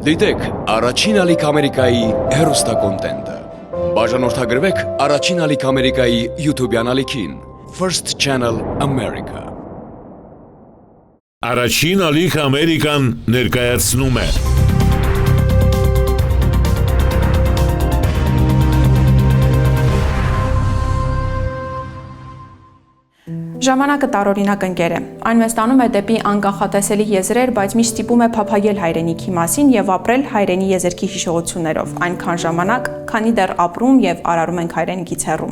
Դիտեք առաջին ալիք Ամերիկայի հեռուստակոնտենտը։ Բաժանորդագրվեք առաջին ալիք Ամերիկայի YouTube-յան ալիքին First Channel America։ Առաջին ալիք Ամերիկան ներկայացնում է Ժամանակը տարօրինակ ընկեր է։ Այն մեզ տանում է դեպի անկախատեսելի եզրեր, բայց միշտ ստիպում է փափագել հայրենիքի մասին եւ ապրել հայրենի եզերքի հիշողություններով, այնքան ժամանակ, քանի դեռ ապրում եւ արարում ենք հայրենիքից հեռու։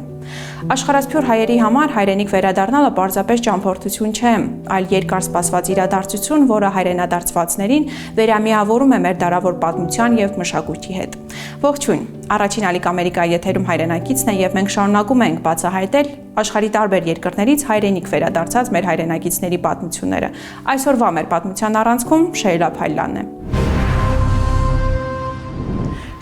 Աշխարհասփյուր հայերի համար հայրենիք վերադառնալը պարզապես ճամփորդություն չէ, այլ երկար սպասված իրադարձություն, որը հայրենադարձվածներին վերամիավորում է մեր դարավոր պատմության եւ մշակույթի հետ։ Ողջույն, առաջին ալիք Ամերիկայի եթերում հայրենակիցն է եւ մենք շարունակում ենք բացահայտել աշխարհի տարբեր երկրներից հայրենիք վերադարձած մեր հայրենակիցների պատմությունները։ Այսօրվա մեր պատմության առանցքում Շեյլա Փայլյանն է։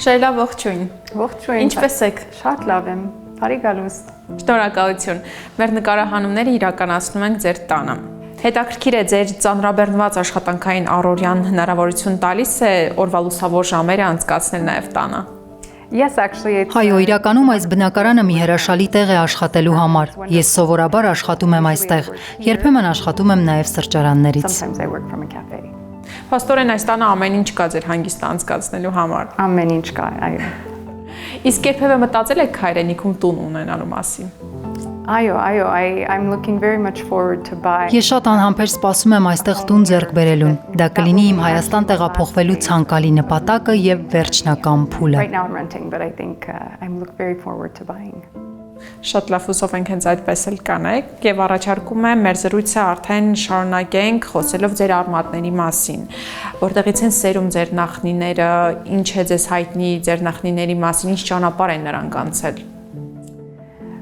Շեյլա, ողջույն։ Ողջույն։ Ինչպե՞ս եք։ Շատ լավ եմ։ Բարի գալուստ։ Շնորհակալություն։ Մեր նկարահանումները իրականացնում ենք ձեր տանը։ Հետաքրքիր է ձեր ծանրաբեռնված աշխատանքային առօրյան հնարավորություն տալիս է օրվա լուսավոր ժամերը անցկացնել նաև տանը։ Yes, actually it's Այո, իրականում այս բնակարանը մի հրաշալի տեղ է աշխատելու համար։ Ես սովորաբար աշխատում եմ այստեղ, երբեմն աշխատում եմ նաև սրճարաններից։ sometimes I work from a cafe. Փաստորեն այս տանը ամեն ինչ կա ձեր հանգիստ անցկացնելու համար։ Ամեն ինչ կա, այո։ Իսկ երբևէ մտածել եք հայրենիքում տուն ունենալու մասին։ Այո, I'm looking very much forward to buy. Ես շատ անհամբեր սպասում եմ այստեղ տուն ձեռք բերելուն։ Դա կլինի իմ Հայաստան տեղափոխվելու ցանկալի նպատակը եւ վերջնական փուլը։ Right now I'm renting, but I think I'm look very forward to buying. Շատ լավ, հուսով ենք հենց այդպես էլ կանեք եւ առաջարկում եմ մեր զրույցը արդեն շարունակենք խոսելով ձեր արմատների մասին, որտեղից են սերում ձեր նախնիները, ինչ է ձեզ հայտնի ձեր նախնիների մասին, ինչ ճանապարհ են նրանք անցել։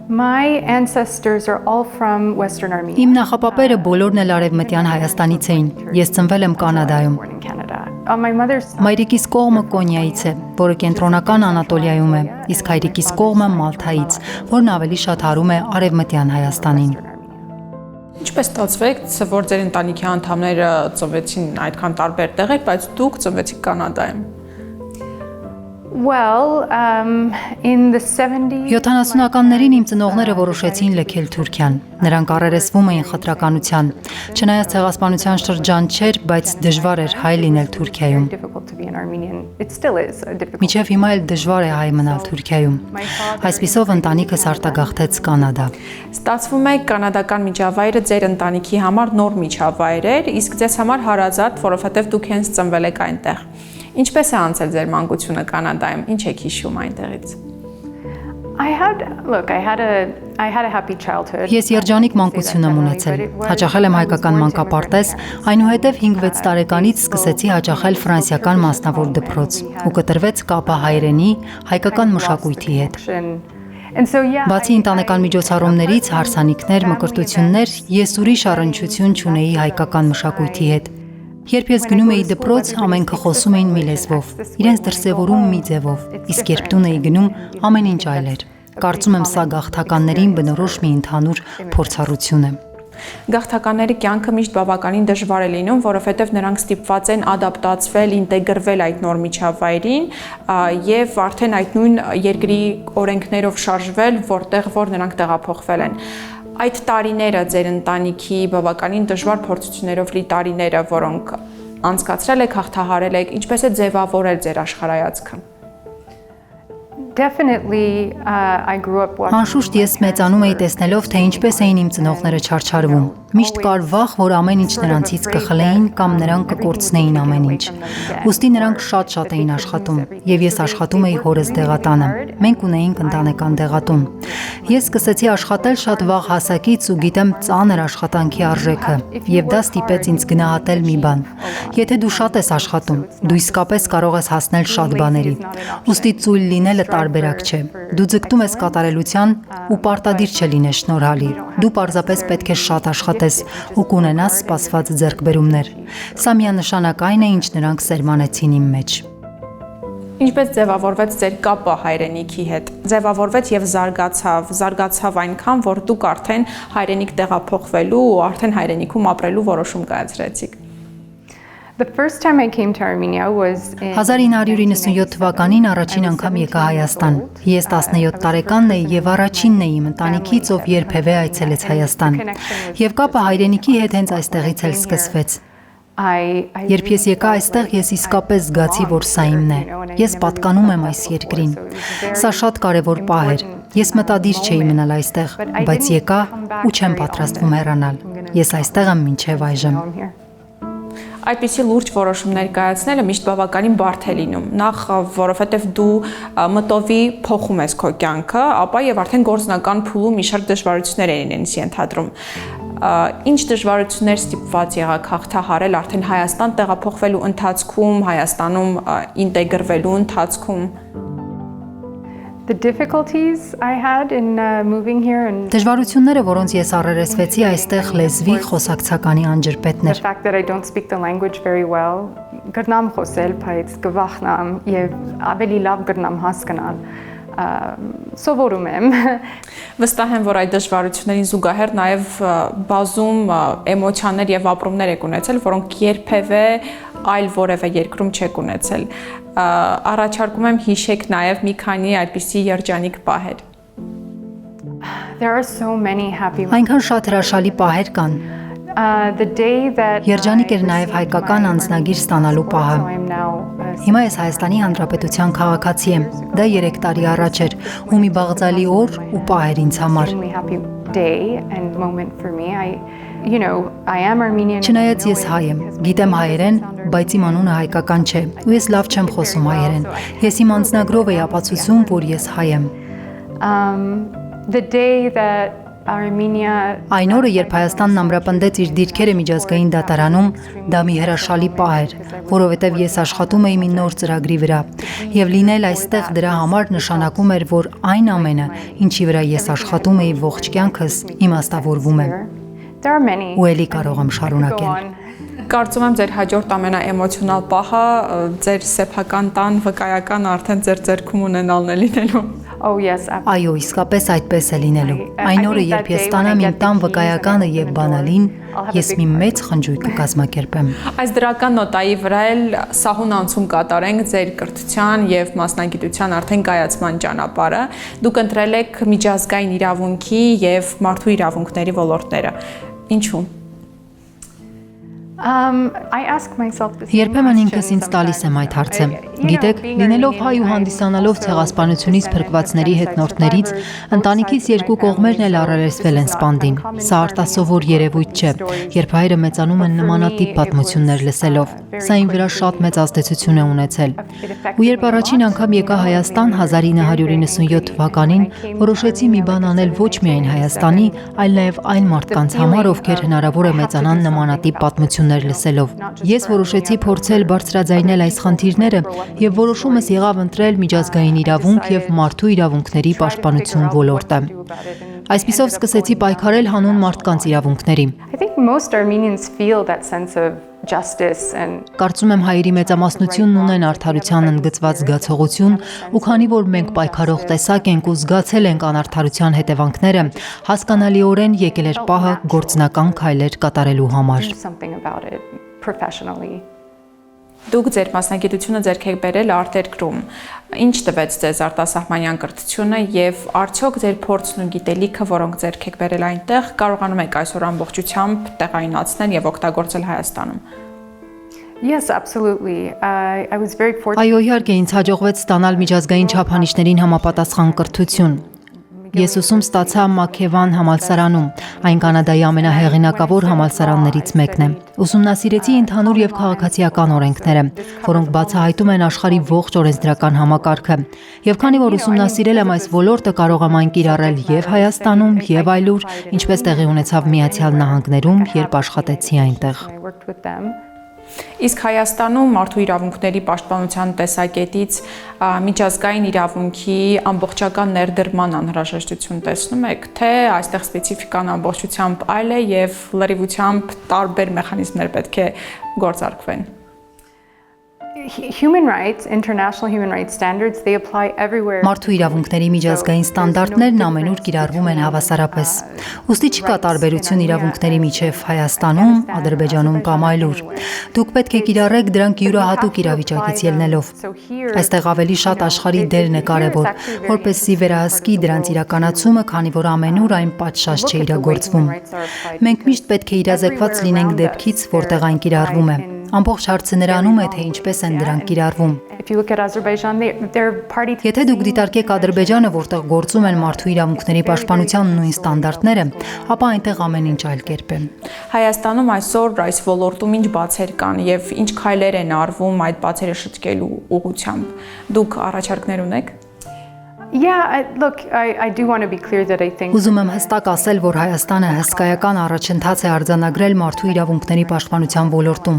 My ancestors are all from Western Armenia. Իմ նախապապերը բոլորն էլ արևմտյան Հայաստանից էին։ Ես ծնվել եմ Կանադայում։ Born in Canada. On my mother's side, Մայրիկիս կողմը Կոնիայից է, որը կենտրոնական Անատոլիայում է, իսկ հայրիկիս կողմը Մալթայից, որն ավելի շատ հարում է արևմտյան Հայաստանին։ Ինչպես ստացվեց, որ ձեր ընտանիքի անդամները ծնվեցին այդքան տարբեր տեղեր, բայց դուք ծնվեցիք Կանադայում։ well, in the 70s 70-ականներին իմ ծնողները որոշեցին լքել Թուրքիան։ Նրանք առերեսվում էին խտրականության։ Չնայած ցեղասպանության շրջան չէր, բայց դժվար էր հայ լինել Թուրքիայում։ difficult to be an Armenian. It still is a difficult. Մինչև հիմա էլ դժվար է հայ մնալ Թուրքիայում։ Այսպիսով ընտանիքս արտագաղթեց Կանադա։ Ստացվում է կանադական միջավայրը ձեր ընտանիքի համար նոր միջավայր էր, իսկ ձեզ համար հարազատ, որովհետև դուք հենց ծնվել եք այնտեղ։ Ինչպես է անցել ձեր մանկությունը Կանադայում, ինչ եք հիշում այնտեղից։ I had a happy childhood. Ես երջանիկ մանկություն եմ ունեցել։ Հաճախել եմ հայկական մանկապարտեզ, այնուհետև 5-6 տարեկանից սկսեցի հաճախել ֆրանսիական մասնավոր դպրոց ու կտրվեց կապը հայրենի, հայկական մշակույթի հետ։ And so yeah, Բացի ընտանեկան միջոցառումներից, հարսանիքներ, մկրտություններ, ես ուրիշ առնչություն չունեի հայկական մշակույթի հետ։ Երբ ես գնում էի դպրոց, ամենքը խոսում էին մի լեզվով, իրենց դրսևորում մի ձևով, իսկ երբ տուն էի գնում, ամեն ինչ այլ էր։ Կարծում եմ սա գաղթականներին բնորոշ մի ընդհանուր փորձառություն է։ Գաղթականների կյանքը միշտ բավականին դժվար է լինում, որովհետև նրանք ստիպված են ադապտացվել, ինտեգրվել այդ նոր միջավայրին եւ արդեն այդ նույն երկրի օրենքներով շարժվել, որ նրանք տեղափոխվել են։ Այդ տարիները ձեր ընտանիքի բավականին դժվար փորձություններով լի տարիները, որոնք անցկացրել եք, հաղթահարել եք, ինչպես է ձևավորել ձեր աշխարհայացքը։ definitely I grew up watching. Անշուշտ ես մեծանում էի տեսնելով, թե ինչպես էին իմ ծնողները չարչարվում։ Միշտ կար վախ, որ ամեն ինչ նրանցից կխլեին կամ նրանք կկորցնեին ամեն ինչ։ Ուստի նրանք շատ էին աշխատում, եւ ես աշխատում էի հորս դեղատանը։ Մենք ունեինք ընտանեկան դեղատուն։ Ես սկսեցի աշխատել շատ վաղ հասակից ու գիտեմ ծանր աշխատանքի արժեքը, եւ դա ստիպեց ինձ գնահատել մի բան։ Եթե դու շատ ես աշխատում, դու իսկապես կարող ես հասնել շատ բաների։ Ուստի ծույլ լինելը տարբերակ չէ։ Դու ձգտում ես կատարելության ու պարտադիր չլինես շնորհալի։ Դու պարզապես պետք է շատ աշխատես ու կունենաս սպասված ձեռքբերումներ։ Սա միանշանակ այն է, ինչ նրանք սերմանեցին իմ մեջ։ Ինչպես ձևավորվեց ձեր կապը հայրենիքի հետ։ Ձևավորվեց եւ զարգացավ այնքան, որ դուք արդեն հայրենիք տեղափոխվելու ու արդեն հայրենիքում ապրելու որոշում կայացրեցիք։ The first time I came to Armenia was in 1997 թվականին առաջին անգամ եկա Հայաստան։ Ես 17 տարեկանն էի եւ առաջինն էի իմ ընտանիքից, ով երբևէ այցելեց Հայաստան։ Եվ կապը հայրենիքի հետ հենց այստեղից էլ սկսվեց։ Երբ ես եկա այստեղ, ես իսկապես զգացի, որ սա իմն է։ Ես պատկանում եմ այս երկրին։ Սա շատ կարևոր պահ էր։ Ես մտադիր չէի մնալ այստեղ, բայց եկա ու չեմ պատրաստվում հեռանալ։ Ես այստեղ եմ մինչև այժմ։ Այդպիսի լուրջ որոշումներ կայացնելը միշտ բավականին բարդ է լինում։ Նախ, որովհետև դու մտովի փոխում ես քո կյանքը, ապա եւ արդեն գործնական փուլում մի շարք դժվարություններ են ինձ ենթադրում։ Ինչ դժվարություններ ստիպված եղաք հաղթահարել արդեն Հայաստան տեղափոխվելու ընթացքում, Հայաստանում ինտեգրվելու ընթացքում։ The difficulties I had in moving here and Դժվարությունները, որոնց ես առերեսվեցի այստեղ լեզվի խոսակցականի անջրպետներ։ the fact that I don't speak the language very well, գրնամ խոսել, բայց գվախնամ եւ ավելի լավ գրնամ հասկանալ։ Սովորում եմ։ Վստահ եմ, որ այդ դժվարություններին զուգահեռ նաև բազում էմոցիաներ եւ ապրումներ եք ունեցել, որոնք երբևէ այլ որևէ երկրում չեք ունեցել։ Առաջարկում եմ հիշեք նաև մի քանի այդպիսի երջանիկ պահեր։ There are so many happy Այնքան շատ հրաշալի պահեր կան։ the day that Երջանիկ էր նաև հայկական անձնագիր ստանալու պահը։ Հիմա ես Հայաստանի Հանրապետության քաղաքացի եմ։ Դա 3 տարի առաջ էր, ու մի բաղձալի օր ու պահ էր ինձ համար։ happy day and moment for me. I am Armenian. Չնայած ես հայ եմ, գիտեմ հայերեն, բայց իմ անունը հայկական չէ, ու ես լավ չեմ խոսում հայերեն։ Ես իմ անձնագրով էի ապացուցում, որ ես հայ եմ։ The day that Armenia Այն օրը, երբ Հայաստանն ամրապնդեց իր դիրքերը միջազգային դատարանում, դա մի հրաշալի պահ էր, որովհետև ես աշխատում էի մի նոր ծրագրի վրա, եւ լինել այստեղ դրա համար նշանակում էր, որ այն ամենը, ինչի վրա ես աշխատում էի ողջ կյանքս, իմաստավորվում է։ there are many. Ու էլի կարող եմ շարունակել։ Կարծում եմ ձեր հաջորդ ամենաէմոցիոնալ պահը ձեր սեփական տան վկայական արդեն ձեր ձեռքում ունենալն է լինելու։ Oh yes, Այո, իսկապես այդպես է լինելու։ Այն օրը, երբ ես ստանամ իմ տան վկայականը եւ բանալին, ես մի մեծ խնջույք կկազմակերպեմ։ Այս դրական նոտայի վրա էլ սահուն անցում կատարենք ձեր կրթության եւ մասնագիտության արդեն կայացման ճանապարհը։ Դուք ընտրել եք միջազգային իրավունքի եւ մարդու իրավունքների ոլորտները։ Ինչու՞։ I ask myself this. Երբեմն ինքս ինձ տալիս եմ այդ հարցը։ Գիտեք, լինելով հայ ու հանդիսանալով ցեղասպանությունից փրկվածների հետնորդներից, ընտանիքից երկու կողմերն էլ առերեսվել են սպանդին։ Սա արտասովոր երևույթ չէ, երբ հայերը մեծանում են նմանատիպ պատմություններ լսելով։ Սա իմ վրա շատ մեծ ազդեցություն է ունեցել։ Ու երբ առաջին անգամ եկա Հայաստան 1997 թվականին, որոշեցի մի բան անել ոչ միայն Հայաստանի, այլ նաև այն մարդկանց համար, ովքեր հնարավոր է մեծանան նմանատիպ պատմություններ լսելով։ Ես որոշեցի փորձել բարձրաձայնել այս խնդիրները եւ որոշումս եղավ ընտրել միջազգային իրավունք եւ մարդու իրավունքների պաշտպանություն ոլորտը։ Այսպիսով սկսեցի պայքարել հանուն մարդկանց իրավունքների։ I think most Armenians feel that sense of justice and Կարծում եմ հայերի մեծամասնությունն ունեն արդարության ընդգծված զգացողություն, ու քանի որ մենք պայքարող տեսակ ենք ու զգացել ենք անարդարության հետևանքները, հասկանալիորեն եկել էր պահը գործնական քայլեր կատարելու համար։ do something about it professionally. Դուք ձեր մասնագիտությունը ձեռք եք բերել արտերկրում։ Ինչ տվեց ձեզ արտասահմանյան կրթությունը եւ արդյոք ձեր փորձն ու գիտելիքը, որոնք ձեռք եք բերել այնտեղ, կարողանում եք այսօր ամբողջությամբ տեղայնացնել եւ օգտագործել Հայաստանում։ Yes, absolutely. I was very fortunate. Այո, իհարկե ինձ հաջողվեց ստանալ միջազգային չափանիշներին համապատասխան կրթություն։ Ես ուսում ստացա Մաքեվան համալսարանում, այն Կանադայի ամենահեղինակավոր համալսարաններից մեկն է։ Ուսումնասիրեցի ընդհանուր եւ քաղաքացիական օրենքները, որոնք բացահայտում են աշխարհի ողջ օրենսդրական համակարգը։ Եվ քանի որ ուսումնասիրել եմ այս ոլորտը, կարող եմ այն կիրառել եւ Հայաստանում, եւ այլուր, ինչպես տեղի ունեցավ Միացյալ Նահանգներում, երբ աշխատեցի այնտեղ։ I worked with them. Իսկ Հայաստանում մարդու իրավունքների պաշտպանության տեսակետից միջազգային իրավունքի ամբողջական ներդրման անհրաժեշտություն տեսնում եք, թե այստեղ սպეციფიკան ամբողջությամբ այլ է եւ լրիվությամբ տարբեր մեխանիզմներ պետք է գործարկվեն։ Human rights, international human rights standards, they apply everywhere. Մարդու իրավունքների միջազգային ստանդարտներն ամենուր կիրառվում են հավասարապես։ Ուստի չկա տարբերություն իրավունքների միջև Հայաստանում, Ադրբեջանում կամ այլուր։ Դուք պետք է կիրառեք դրանք յուրահատուկ իրավիճակից ելնելով։ Այստեղ ավելի շատ աշխարհի դերն է կարևոր, որպեսզի վերահսկի դրանց իրականացումը, քանի որ ամենուր այն պատշաճ չէ իրագործվում։ Մենք միշտ պետք է իրազեկված լինենք դեպքից, որտեղ այն կիրառվում է։ Ամբողջ հարցը նրանում է, թե ինչպես են դրանք կիրառվում։ Եթե դուք դիտարկեք Ադրբեջանը, որտեղ գործում են մարդու իրավունքների պաշտպանության նույն ստանդարտները, ապա այնտեղ ամեն ինչ այլ կերպ է։ Հայաստանում այսօր այս ոլորտում ինչ բացեր կան եւ ինչ քայլեր են արվում այդ բացերը շտկելու ուղղությամբ։ Դուք առաջարկներ ունեք։ I do want to be clear that I think Ուզում եմ հստակ ասել, որ Հայաստանը հսկայական առաջընթաց է արձանագրել մարդու իրավունքների պաշտպանության ոլորտում,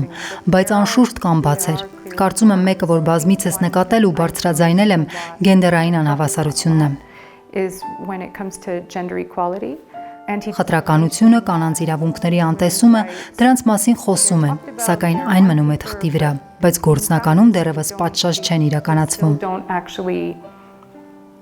բայց անշուշտ կան բացեր։ Կարծում եմ մեկը, որ բազմիցս նկատել ու բարձրաձայնել եմ, գենդերային անհավասարությունն է։ is when it comes to gender equality. Խտրականությունը, կանանց իրավունքների անտեսումը, դրանց մասին խոսում են, սակայն այն մնում է թղթի վրա, բայց գործնականում դեռևս պատշաճ չեն իրականացվում։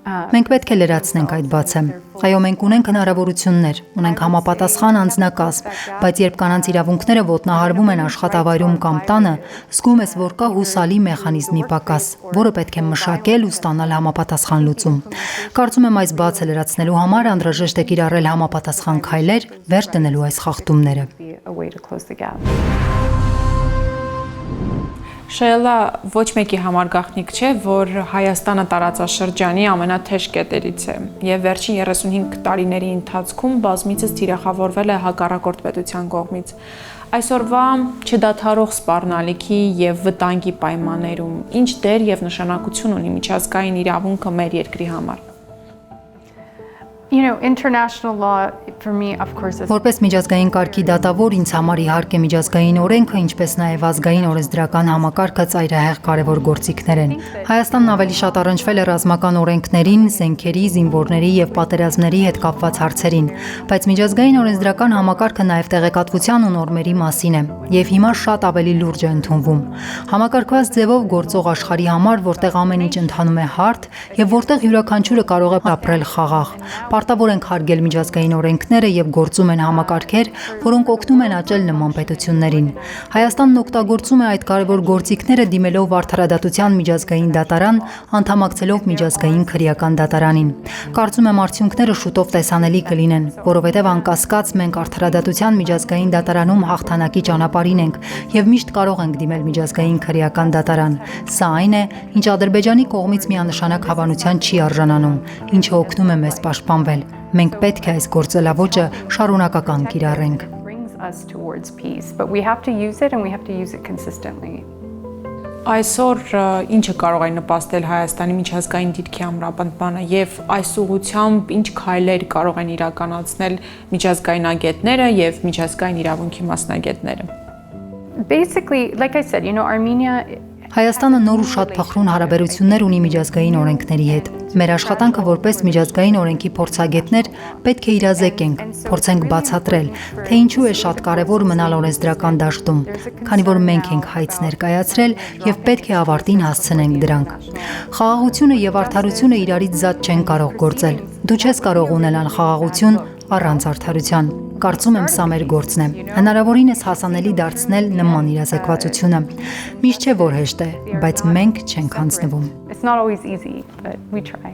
Մենք պետք է լրացնենք այդ բացը։ Այո, մենք ունենք հնարավորություններ, ունենք համապատասխան անձնակազմ, բայց երբ կանանց իրավունքները ոտնահարվում են աշխատավայրում կամ տանը, զգում ես, որ կա հուսալի մեխանիզմի պակաս, որը պետք է մշակել ու ստանալ համապատասխան լուծում։ Կարծում եմ այս բացը լրացնելու համար անհրաժեշտ է կիրառել համապատասխան քայլեր, վերջ դնելու այս խախտումները։ Շայլա, ոչ մեկի համար գաղտնիք չէ, որ Հայաստանը տարածաշրջանի ամենաթեժ կետերից է եւ վերջին 35 տարիների ընթացքում բազմիցս թիրախավորվել է հակառակորդ պետության կողմից։ Այսօրվա չդադարող սպառնալիքի եւ վտանգի պայմաններում ինչ դեր եւ նշանակություն ունի միջազգային իրավունքը մեր երկրի համար։ International law for me, of course, is Որպես միջազգային կարգի դատավոր ինձ համար իհարկե միջազգային օրենքը, ինչպես նաև ազգային օրենսդրական համակարգը ծայրահեղ կարևոր գործիքներ են։ Հայաստանն ավելի շատ առնչվել է ռազմական օրենքներին, զենքերի, զինվորների եւ պատերազմների հետ կապված հարցերին, բայց միջազգային օրենսդրական համակարգը նաև տեղեկատվության ու նորմերի մասին է եւ հիմա շատ ավելի լուրջ է ընդունվում։ Համակարգված ձևով գործող աշխարհի համար, որտեղ ամեն ինչ ընթանում է հարթ եւ որտեղ յուրաքանչյուրը կարող է ապրել խաղաղ։ Պարտավոր ենք հարգել միջազգային օրենքները եւ գործում են համակարգեր, որոնք օգնում են աճել նման պետություններին։ Հայաստանն օգտագործում է այդ կարևոր գործիքները դիմելով Արդարադատության միջազգային դատարան, անդամակցելով միջազգային քրեական դատարանին։ Կարծում եմ արդյունքները շուտով տեսանելի կլինեն, որովհետեւ անկասկած մենք Արդարադատության միջազգային դատարանում հաղթանակի ճանապարհին ենք եւ միշտ կարող ենք դիմել միջազգային քրեական դատարան։ Սա այն է, ինչ Ադրբեջանի կողմից միանշանակ հավանության չի արժանանում, ինչը օգնում է մեզ պաշտպանվել։ Մենք պետք է այս գործելավոճը շարունակական կիրառենք։ Այսօր ինչը կարող է նպաստել Հայաստանի միջազգային դիրքի ամրապնդմանը եւ այս ուղղությամբ ինչ քայլեր կարող են իրականացնել միջազգային ագետները եւ միջազգային իրավունքի մասնագետները։ Basically, like I said, Armenia Հայաստանը նոր ու շատ փխրուն հարաբերություններ ունի միջազգային օրենքների հետ։ Մեր աշխատանքը որպես միջազգային օրենքի փորձագետներ պետք է իրազեկենք, փորձենք բացատրել, թե ինչու է շատ կարևոր մնալ օրենսդրական դաշտում, քանի որ մենք ենք հայց ներկայացրել եւ պետք է ավարտին հասցնենք դրանք։ Խաղաղությունը եւ արդարությունը իրարից զատ չեն կարող գործել։ Դու չես կարող ունենալ խաղաղություն առանց արդարության։ Կարծում եմ սա մեր գործն է։ Հնարավորինս հասանելի դարձնել նման իրազեկվածությունը։ Միշտ չէ որ հեշտ է, բայց մենք չենք հանձնվում։ It's not always easy, but we try.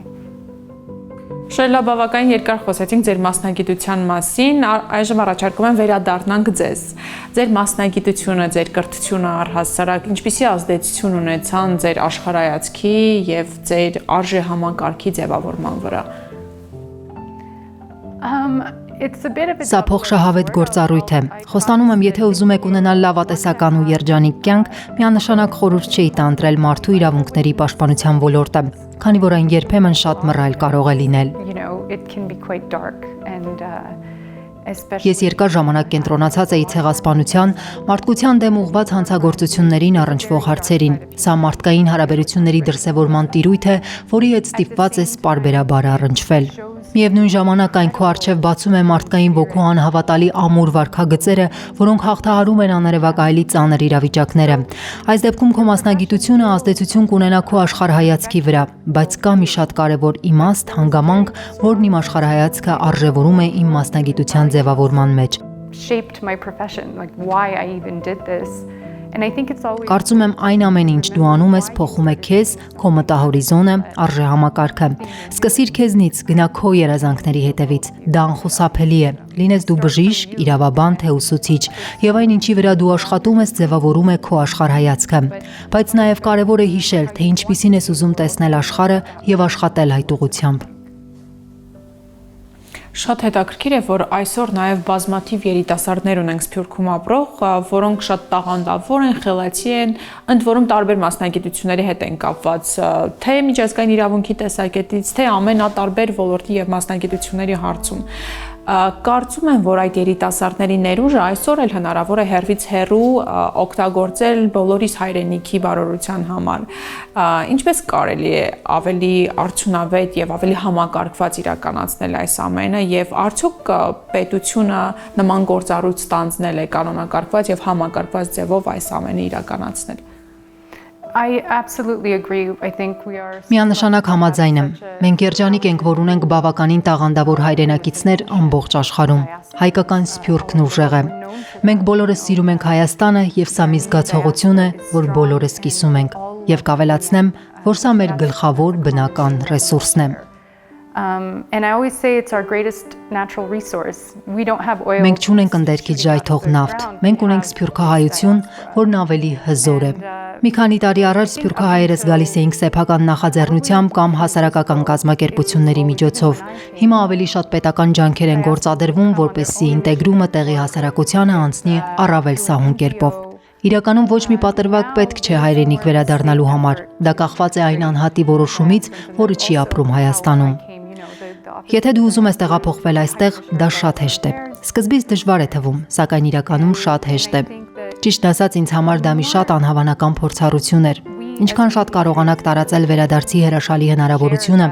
Շայլա, բավականին երկար խոսեցինք ձեր մասնագիտության մասին, այժմ առաջարկում եմ վերադառնանք ձեզ։ Ձեր մասնագիտությունը, ձեր կրթությունը առհասարակ ինչպիսի ազդեցություն ունեցան ձեր աշխարհայացքի եւ ձեր արժե համակարգի ձևավորման վրա։ Սա փոխշահավետ գործառույթ է։ Խոստանում եմ, եթե ուզում եք ունենալ լավատեսական ու երջանիկ կյանք, միանշանակ խորհուրդ չի տանտրել մարդու իրավունքների պաշտպանության ոլորտը, քանի որ այն երբեմն շատ մռայլ կարող է լինել։ Ես երկար ժամանակ կենտրոնացած էի ցեղասպանության, մարդկության դեմ ուղղված հանցագործություններին առնչվող հարցերին։ Սա մարդկային հարաբերությունների դրսևորման տիրույթ է, որի հետ ստիպված ես պարբերաբար առնչվել։ Միևնույն ժամանակ այն քո առջև բացում է մարդկային ոգու անհավատալի ամուր վարքագծերը, որոնք հաղթահարում են աներևակայելի ծանր իրավիճակները։ Այս դեպքում քո մասնագիտությունը ազդեցություն կունենա քո աշխարհայացքի վրա, բայց կա մի շատ կարևոր իմաստ, հանգամանք, որն իմ աշխարհայացքը արժևորում է իմ մասնագիտության ձևավորման մեջ։ Shaped my profession, like why I even did this. And I think it's always Կարծում եմ այն ամեն ինչ դու անում ես փոխում է քեզ, քո մտահորիզոնը, արժեհամակարգը։ Սկսիր քեզնից, գնա քո երազանքների հետևից։ Դա անխուսափելի է։ Լինես դու բժիշկ, իրավաբան, թե ուսուցիչ, եւ այն ինչի վրա դու աշխատում ես, ձևավորում է քո աշխարհայացքը։ Բայց նաեւ կարեւոր է հիշել, թե ինչպիսին ես ուզում տեսնել աշխարհը եւ աշխատել այդ ուղղությամբ։ Շատ հետաքրքիր է, որ այսօր նաև բազմաթիվ երիտասարդներ ունենք Սփյուռքում ապրող, որոնք շատ տաղանդավոր են, խելացի են, ընդ որում տարբեր մասնագիտությունների հետ են կապված, թե միջազգային իրավունքի տեսակետից, թե ամենատարբեր ոլորտի եւ մասնագիտությունների հարցում։ Կարծում եմ, որ այդ երիտասարդների ներուժը այսօր էլ հնարավոր է հեռվից հեռու օգտագործել բոլորիս հայրենիքի բարօրության համար։ Ինչպես կարելի է ավելի արդյունավետ եւ ավելի համակարգված իրականացնել այս ամենը եւ արդյոք պետությունը նման գործառույթ ստանձնել է կանոնակարգված եւ համակարգված ձևով այս ամենը իրականացնել։ I absolutely agree. I think we are Միանշանակ համաձայն եմ։ Մենք երջանիկ ենք, որ ունենք բավականին տաղանդավոր հայրենակիցներ ամբողջ աշխարհում։ Հայկական Սփյուռքն ուժեղ է։ Մենք բոլորս սիրում ենք Հայաստանը եւ սա մի զգացողություն է, որ բոլորս կիսում ենք։ Եվ կավելացնեմ, որ սա մեր գլխավոր բնական ռեսուրսն է։ And I always say it's our greatest natural resource. We don't have oil. Մենք չունենք ընդերքից ժայթող նավթ։ Մենք ունենք սփյուռքահայություն, որն ավելի հզոր է։ Մի քանի տարի առաջ սփյուռքահայերս գալիս էինք սեփական նախաձեռնությամբ կամ հասարակական կազմակերպությունների միջոցով։ Հիմա ավելի շատ պետական ջանքեր են գործադրվում, որպեսզի ինտեգրումը տեղի հասարակությանը անցնի առավել սահուն կերպով։ Իրականում ոչ մի պատրվակ պետք չէ հայրենիք վերադառնալու համար։ Դա կախված է այն անհատի որոշումից, որը չի ապրում Հայաստանում։ Եթե դու ուզում ես տեղափոխվել այստեղ, դա շատ հեշտ է։ Սկզբից դժվար է թվում, սակայն իրականում շատ հեշտ է։ Ճիշտ ասած, ինձ համար դա մի շատ անհավանական փորձառություն էր։ Ինչքան շատ կարողանաք տարածել վերադարձի հրաշալի հնարավորությունը,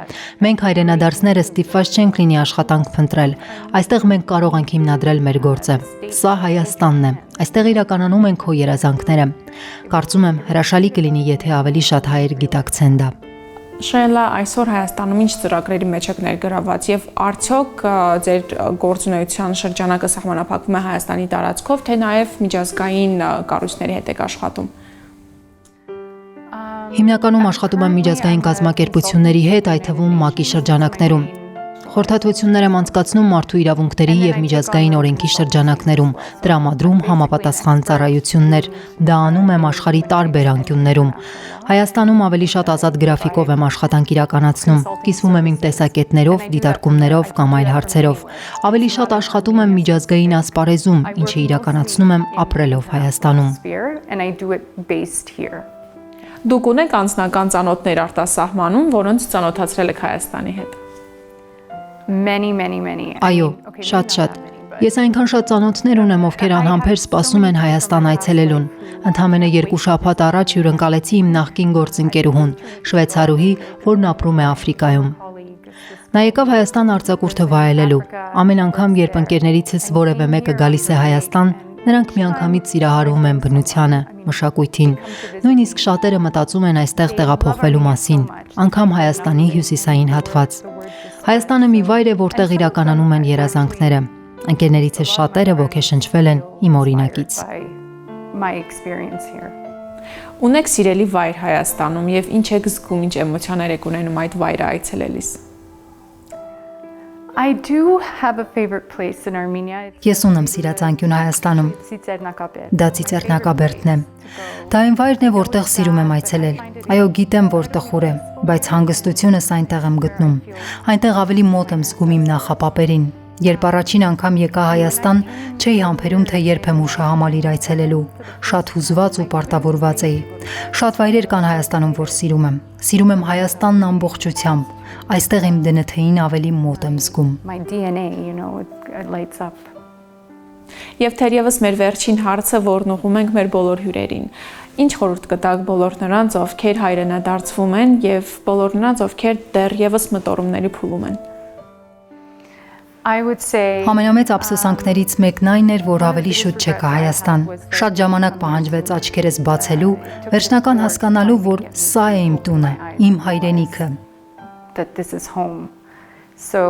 մենք հայրենադարձները ստիպված չենք լինի աշխատանք փնտրել։ Այստեղ մենք կարող ենք հիմնադրել մեր գործը։ Սա Հայաստանն է։ Այստեղ իրականանում են քո երազանքները։ Կարծում եմ, հրաշալի կլինի, եթե ավելի շատ հայեր գիտակցեն դա։ Շայլա, այսօր Հայաստանում ինչ ծրագրերի մեջ եք ներգրաված եւ արդյոք ձեր գործունեության շրջանակը սահմանափակվում է Հայաստանի տարածքով, թե նաեւ միջազգային կառույցների հետ եք աշխատում։ Հիմնականում աշխատում եմ միջազգային կազմակերպությունների հետ, այդ թվում ՄԱԿ-ի շրջանակներում։ Խորհրդատվություններ եմ անցկացնում մարդու իրավունքների եւ միջազգային օրենքի շրջանակներում, տրամադրում համապատասխան ծառայություններ։ Դա անում եմ աշխարհի տարբեր անկյուններում։ Հայաստանում ավելի շատ ազատ գրաֆիկով եմ աշխատանք իրականացնում, կիսվում եմ իմ տեսակետներով, դիտարկումներով կամ այլ հարցերով։ Ավելի շատ աշխատում եմ միջազգային ասպարեզում, ինչը իրականացնում եմ ապրելով Հայաստանում։ And I do it based here. Դուք ունեք անձնական ծանոթներ արտասահմանում, որոնց ծանոթացրել եք Հայաստանի հետ։ Many. Այո, շատ։ Ես այնքան շատ ծանոթներ ունեմ, ովքեր անհամբեր սպասում են Հայաստան այցելելուն։ Ընդամենը 2 շաբաթ առաջ հյուրընկալեցի իմ նախկին գործընկերուհուն, շվեյցարուհի, որն ապրում է Աֆրիկայում։ Նա եկավ Հայաստան արձակուրդը վայելելու։ Ամեն անգամ, երբ ընկերներիցս որևէ մեկը գալիս է Հայաստան, նրանք միանգամից սիրահարվում են բնությանը, մշակույթին։ Նույնիսկ շատերը մտածում են այստեղ տեղափոխվելու մասին, անգամ Հայաստանի հյուսիսային հատված։ Հայաստանը մի վայր է, որտեղ իրականանում են երազանքները։ Ընկերներիցս շատերը ոգեշնչվել են իմ օրինակից։ Ունեք սիրելի վայր Հայաստանում եւ ինչ եք զգում, ինչ էմոցիաներ եք ունենում այդ վայրը այցելելիս։ I do have a favorite place in Armenia. Ես ունեմ սիրած անկյուն Հայաստանում։ Դա Ծիծեռնակաբերդն է։ Դա այն վայրն է, որտեղ սիրում եմ այցելել։ Այո, գիտեմ, որ տխուր է, բայց հանգստությունս այնտեղ եմ գտնում։ Այնտեղ ավելի մոտ եմ զգում իմ նախապապերին։ Երբ առաջին անգամ եկա Հայաստան, չէի համբերում, թե երբ եմ հուշահամալիր այցելելու։ Շատ հուզված ու պարտավորված էի։ Շատ վայրեր կան Հայաստանում, որ սիրում եմ։ Սիրում եմ Հայաստանն ամբողջությամբ։ Այստեղ իմ ԴՆԹ-ին ավելի մոտ եմ զգում։ My DNA, it lights up. Եվ թերևս մեր վերջին հարցը, որն ուղղում ենք մեր բոլոր հյուրերին։ Ինչ խորհուրդ կտաք բոլոր նրանց, ովքեր հայրենադարձվում են, եւ բոլոր նրանց, ովքեր դեռևս մտորումների փուլում են։ I would say Ամենամեծ ափսոսանքներից մեկն այն էր, որ ավելի շուտ չեկա Հայաստան։ Շատ ժամանակ պահանջվեց աչքերս բացելու, վերջնական հասկանալու, որ սա է իմ տունը, իմ հայրենիքը։ that this is home. So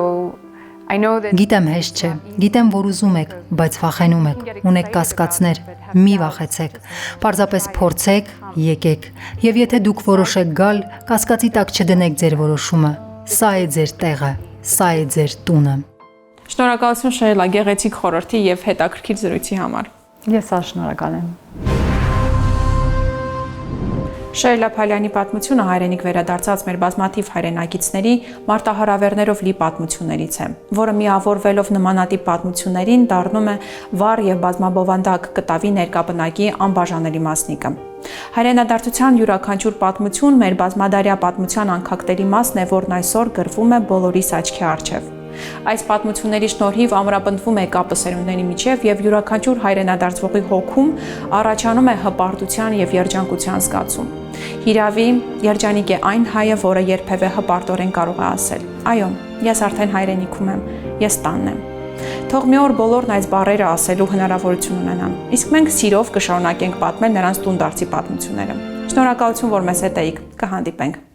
I know that Գիտեմ հեշտ չէ, գիտեմ, որ ուզում եք, բայց վախենում եք, ունեք կասկածներ, մի վախեցեք, պարզապես փորձեք, եկեք, եւ եթե դուք որոշեք գալ, կասկածի տակ չդնեք ձեր որոշումը, սա է ձեր տեղը, սա է ձեր տունը։ Շնորհակալություն Շայլա գեղեցիկ խորհրդի եւ հետաքրքիր զրույցի համար։ ես շնորհակալ եմ։ Շայլա Փալյանի պատմությունը հայրենիք վերադարձած մեր բազմաթիվ հայրենակիցների մարտահրավերներով լի պատմություններից է, որը միավորվելով նմանատիպ պատմություններին դառնում է վառ եւ բազմաբովանդակ կտավի ներկապնակի անբաժանելի մասնիկը։ Հայրենադարձության յուրաքանչյուր պատմություն մեր բազմադարյա պատմության անկախտելի մասն է, որն այսօր գրվում է բոլորիս աչքի առջև։ Այս պատմությունների շնորհիվ ամրապնդվում է կապը սերունդների միջև եւ յուրաքանչյուր հայրենադարձվողի հոգում առաջանում է հպարտության եւ երջանկության զգացում։ Հիրավի, երջանիկ է այն հայը, որը երբևէ հպարտորեն կարող է ասել. «Այո, ես արդեն հայրենիքում եմ, ես տանն եմ»։ Թող մի օր բոլորն այս բառերը ասելու հնարավորություն ունենան, իսկ մենք սիրով կշարունակենք պատմել նրանց տունդարձի պատմությունները։ Շնորհակալություն, որ մեզ հետ էիք։ Կհանդիպենք։